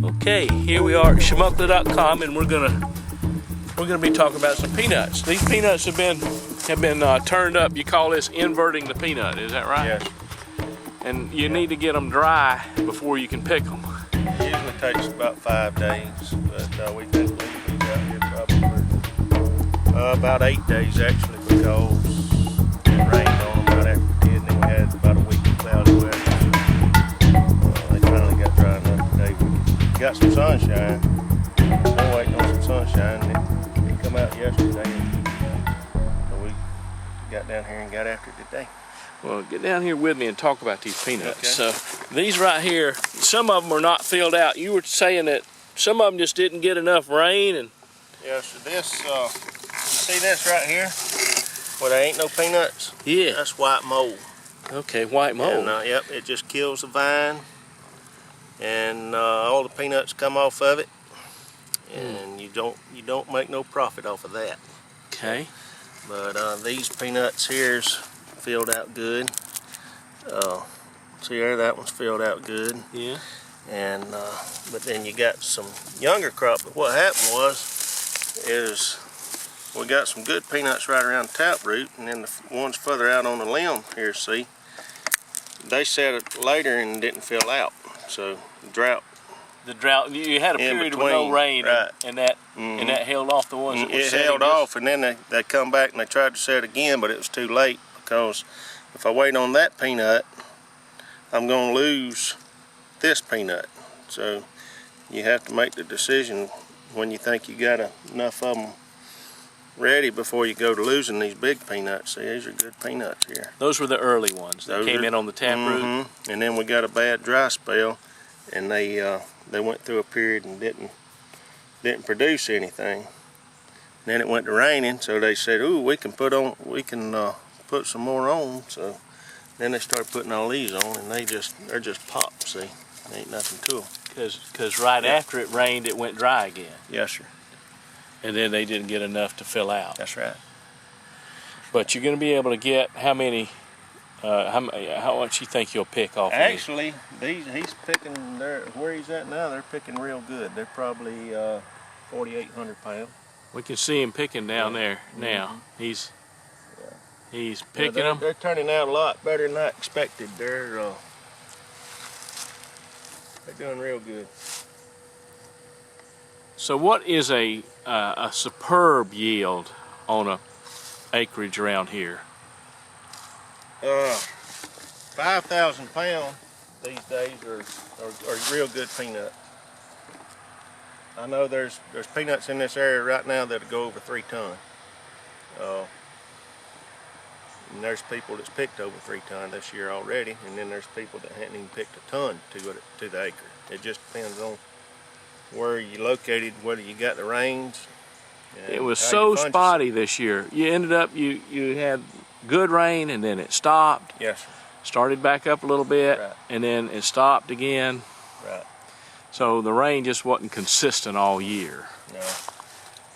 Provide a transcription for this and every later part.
Okay, here we are at shimukla.com, and we're gonna be talking about some peanuts. These peanuts have been turned up. You call this inverting the peanut, is that right? Yes. And you need to get them dry before you can pick them. It usually takes about 5 days, but we think we'll be out here probably for about 8 days actually, because it rained on them right after it did, and then we had about a week of cloudy weather. They finally got dry enough today. We got some sunshine. Been waiting on some sunshine, and it come out yesterday, and so we got down here and got after it today. Well, get down here with me and talk about these peanuts. Okay. So these right here, some of them are not filled out. You were saying that some of them just didn't get enough rain, and yeah, so this, you see this right here, where there ain't no peanuts? yeah, That's white mold. okay, white mold. And, yep, it just kills the vine, and all the peanuts come off of it, and you don't make no profit off of that. Okay. But these peanuts here's filled out good. See there, that one's filled out good. Yeah. And but then you got some younger crop. But what happened is we got some good peanuts right around the tap root, and then the ones further out on the limb here, see, they set it later and didn't fill out. So drought. The drought. You had a period with no rain, right. and that held off the ones that were It setting. held off, and then they come back and they tried to set again, but it was too late, because if I wait on that peanut, I'm going to lose this peanut. So you have to make the decision when you think you got enough of them ready before you go to losing these big peanuts. See, these are good peanuts here. Those were the early ones that came in on the tap root. And then we got a bad dry spell, and they went through a period and didn't produce anything. Then it went to raining, so they said, "Ooh, we can put some more on." So then they started putting all these on, and they're just pop. See, there ain't nothing to them. Because right after it rained, it went dry again. Yes, sir. And then they didn't get enough to fill out. That's right. But you're going to be able to get how many? How much you think you'll pick off? Actually, he's picking there where he's at now. They're picking real good. They're probably 4,800 pounds. We can see him picking down there now. He's picking them. They're turning out a lot better than I expected. They're doing real good. So what is a superb yield on a acreage around here? 5,000 pounds these days are real good peanut. I know there's peanuts in this area right now that'll go over 3 tons. And there's people that's picked over 3 tons this year already, and then there's people that hadn't even picked a ton to the acre. It just depends on where you're located, whether you got the rains. It was so spotty this year. You ended up you had good rain, and then it stopped. Yes, sir. Started back up a little bit, right. And then it stopped again. Right. So the rain just wasn't consistent all year. No.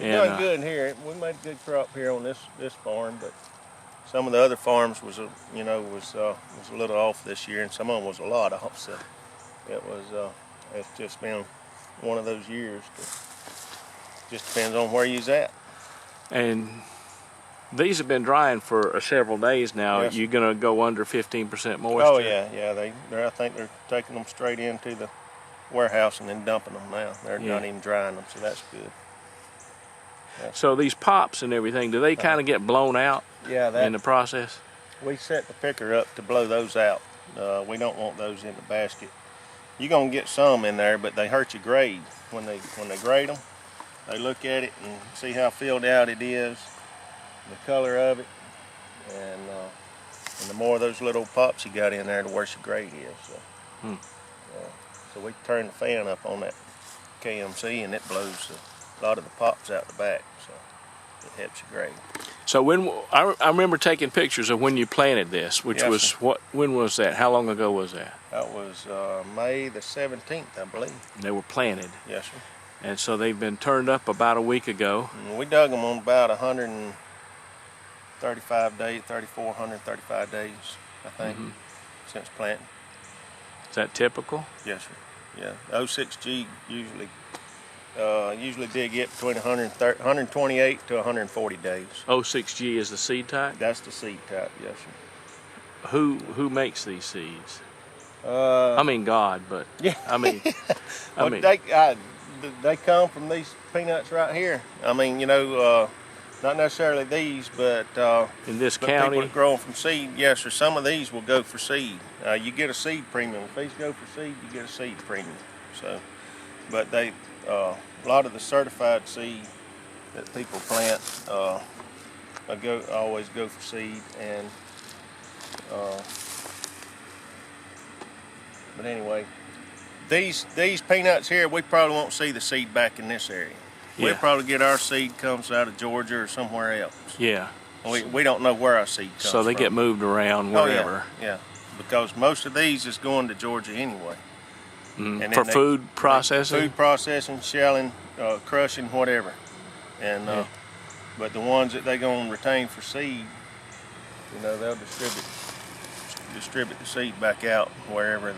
And, done good here. We made a good crop here on this farm, but some of the other farms was a little off this year, and some of them was a lot off. So it's just been one of those years. Just depends on where you's at. And these have been drying for several days now. Yes. You're gonna go under 15% moisture. Oh yeah. I think they're taking them straight into the warehouse and then dumping them now. They're not even drying them, so that's good. So these pops and everything, do they kind of get blown out? Yeah, in the process. We set the picker up to blow those out. We don't want those in the basket. You're gonna get some in there, but they hurt your grade when they grade them. They look at it and see how filled out it is, the color of it, and the more of those little pops you got in there, the worse your grade is. So we turn the fan up on that KMC, and it blows a lot of the pops out the back, so it helps your grade. So I remember taking pictures of when you planted this, which was when was that? How long ago was that? That was May the 17th, I believe. They were planted. Yes, sir. And so they've been turned up about a week ago. And we dug them on about 135 days, 135 days, I think, since planting. Is that typical? Yes, sir. Yeah, 06G usually dig it between 128 to 140 days. 06G is the seed type? That's the seed type, yes, sir. Who makes these seeds? Uh, I mean God, but yeah. I mean, Well, they come from these peanuts right here. I mean, you know, not necessarily these, but in this but county, people that grow them from seed, yes, sir. Some of these will go for seed. You get a seed premium. If these go for seed, you get a seed premium. So, but they, a lot of the certified seed that people plant, always go for seed. And but anyway, these peanuts here, we probably won't see the seed back in this area. Yeah. We'll probably get our seed comes out of Georgia or somewhere else. yeah. We don't know where our seed comes from. So they get moved around wherever. Oh, yeah, because most of these is going to Georgia anyway. And For food processing? Food processing, shelling, crushing, whatever. And Yeah. but the ones that they're going to retain for seed, you know, they'll distribute the seed back out wherever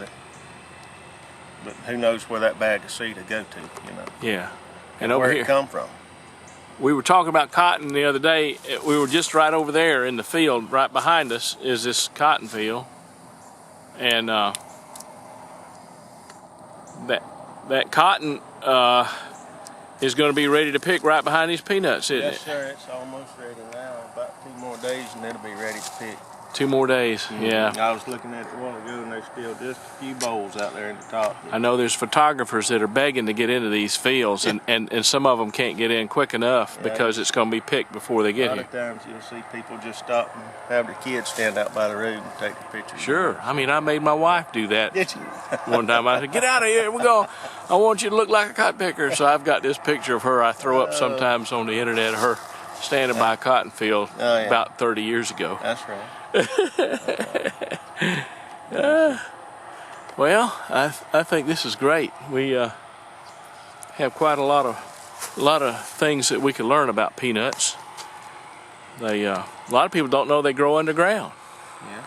but who knows where that bag of seed will go to, you know. Yeah. And where over it here, come from. we were talking about cotton the other day. We were just right over there in the field. Right behind us is this cotton field. And that cotton is going to be ready to pick right behind these peanuts, isn't Yes, it? sir. It's almost ready now. About 2 more days and it'll be ready to pick. 2 more days, yeah. I was looking at it a while ago and there's still just a few bowls out there in the top. I know there's photographers that are begging to get into these fields, and some of them can't get in quick enough because it's going to be picked before they A get lot here. of times you'll see people just stop and have their kids stand out by the road and take their pictures. Sure. I mean, I made my wife do that Did you? one time. I said, "Get out of here. We're going. I want you to look like a cotton picker." So I've got this picture of her I throw up sometimes on the internet of her standing by a cotton field about 30 years ago. That's right. Well, I think this is great. We have quite a lot of things that we can learn about peanuts. A lot of people don't know they grow underground. Yeah.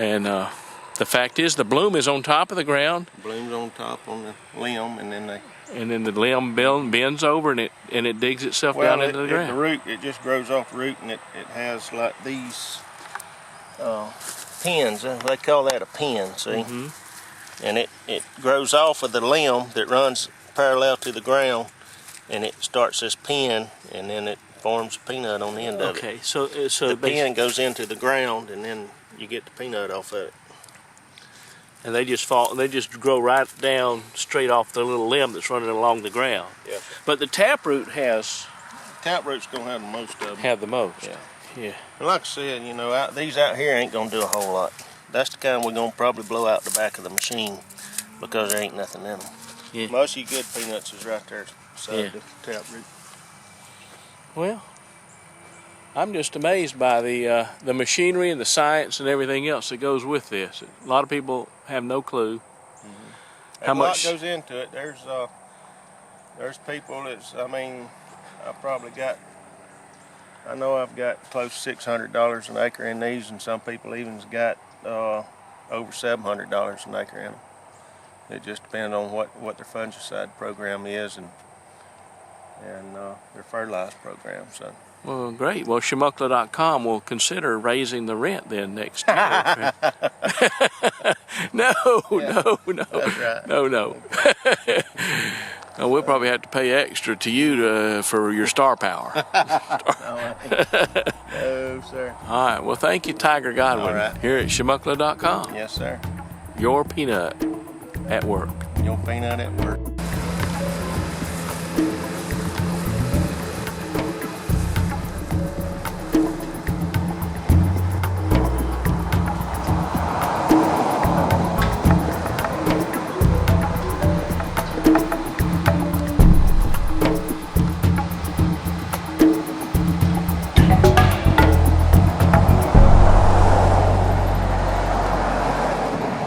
And the fact is, the bloom is on top of the ground. The bloom's on top on the limb, and then the limb bends over and it digs itself down into the ground. The root, it just grows off the root, and it has like these pins. They call that a pin, see? Mm-hmm. And it grows off of the limb that runs parallel to the ground, and it starts this pin, and then it forms a peanut on the end of it. Okay, so the pin goes into the ground, and then you get the peanut off of it. And they just grow right down straight off the little limb that's running along the ground. Yeah. But the taproot Taproot's gonna have the most of them. have the most. Yeah. Yeah. And like I said, you know, these out here ain't gonna do a whole lot. That's the kind we're gonna probably blow out the back of the machine because there ain't nothing in them. Yeah. Most of your good peanuts is right there beside the taproot. Well, I'm just amazed by the machinery and the science and everything else that goes with this. A lot of people have no clue how much goes into it. There's people that's, I mean, I know I've got close to $600 an acre in these, and some people even's got over $700 an acre in them. It just depends on what their fungicide program is and their fertilizer program. So. Well, great. Well, Shimukla.com will consider raising the rent then next year. No. That's right. No. No, we'll probably have to pay extra to you for your star power. No, sir. All right. Well, thank you, Tiger Godwin, All right. here at Shimukla.com. Yes, sir. Your peanut at work. Your peanut at work.